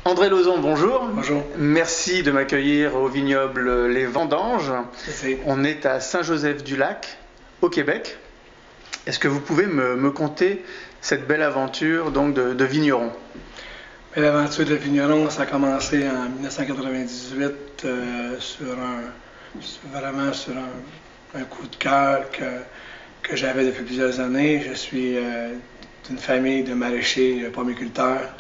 André Lauzon, bonjour. Bonjour. Merci de m'accueillir au vignoble Les Vendanges. Merci. On est à Saint-Joseph-du-Lac, au Québec. Est-ce que vous pouvez me conter cette belle aventure donc, de vigneron? L'aventure de vigneron, ça a commencé en 1998 vraiment sur un coup de cœur que j'avais depuis plusieurs années. Je suis d'une famille de maraîchers pommiculteurs.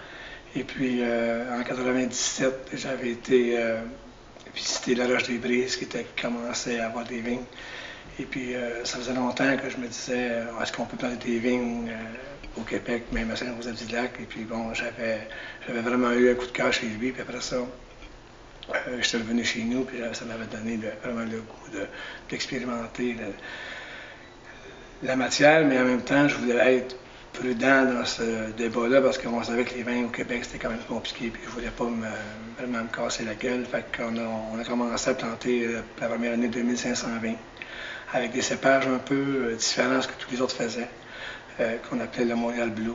Et puis, en 1997, j'avais été visiter la Roche-des-Brises qui commençait à avoir des vignes. Et puis, ça faisait longtemps que je me disais, est-ce qu'on peut planter des vignes au Québec, même à Saint-Joseph-du-Lac? Et puis, bon, j'avais vraiment eu un coup de cœur chez lui. Puis après ça, j'étais revenu chez nous, puis ça m'avait donné vraiment le goût d'expérimenter la matière, mais en même temps, je voulais être prudent dans ce débat-là parce qu'on savait que les vins au Québec, c'était quand même compliqué, puis je voulais pas vraiment me casser la gueule. Fait qu'on a commencé à planter la première année 2500 vins, avec des cépages un peu différents de ce que tous les autres faisaient, qu'on appelait le Montréal Blue,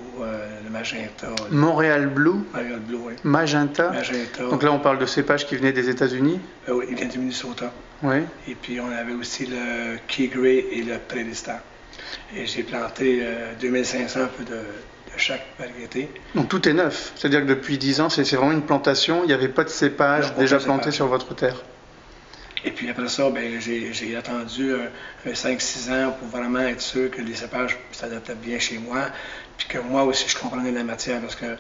le Magenta. Montréal Blue, Montréal Blue, oui. Magenta. Donc là, on parle de cépages qui venaient des États-Unis. Oui, il vient du Minnesota. Oui. Et puis, on avait aussi le Key Gray et le Prédestin. Et j'ai planté 2500 un peu de chaque variété. Donc tout est neuf, c'est-à-dire que depuis 10 ans, c'est vraiment une plantation, il n'y avait pas de cépage déjà planté sur votre terre. Et puis après ça, ben, j'ai attendu 5-6 ans pour vraiment être sûr que les cépages s'adaptaient bien chez moi, puis que moi aussi je comprenais la matière, parce que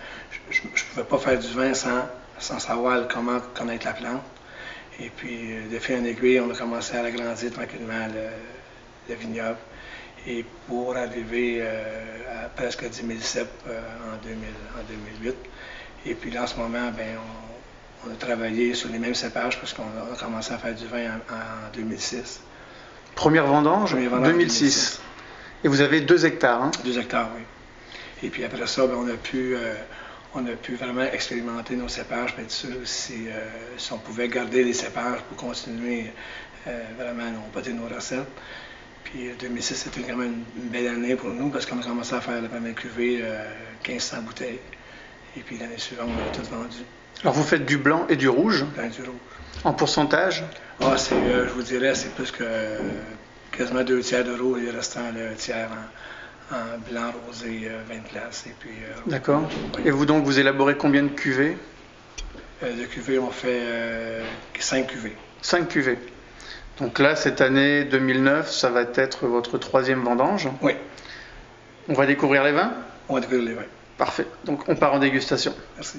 je ne pouvais pas faire du vin sans savoir comment connaître la plante. Et puis, de fil en aiguille, on a commencé à agrandir tranquillement le vignoble. Et pour arriver à presque 10 000 cep en 2008. Et puis là, en ce moment, ben, on a travaillé sur les mêmes cépages parce qu'on a commencé à faire du vin en 2006. Première vendange, 2006. Et vous avez 2 hectares, hein? 2 hectares, oui. Et puis après ça, ben, on a pu vraiment expérimenter nos cépages, puis être sûr si on pouvait garder les cépages pour continuer vraiment nos recettes. Puis 2006, c'était quand même une belle année pour nous parce qu'on a commencé à faire la première cuvée, 1500 bouteilles. Et puis l'année suivante, on a tout vendu. Alors vous faites du blanc et du rouge? Blanc et du rouge. En pourcentage? Ah, je vous dirais, c'est plus que quasiment 2 tiers de rouge et le restant, le tiers en blanc, rosé, 20 places. Et puis, d'accord. Et vous donc, vous élaborez combien de cuvées? De cuvées, on fait 5 cuvées. 5 cuvées. Donc là, cette année 2009, ça va être votre 3e vendange. Oui. On va découvrir les vins? On va découvrir les vins. Parfait. Donc on part en dégustation. Merci.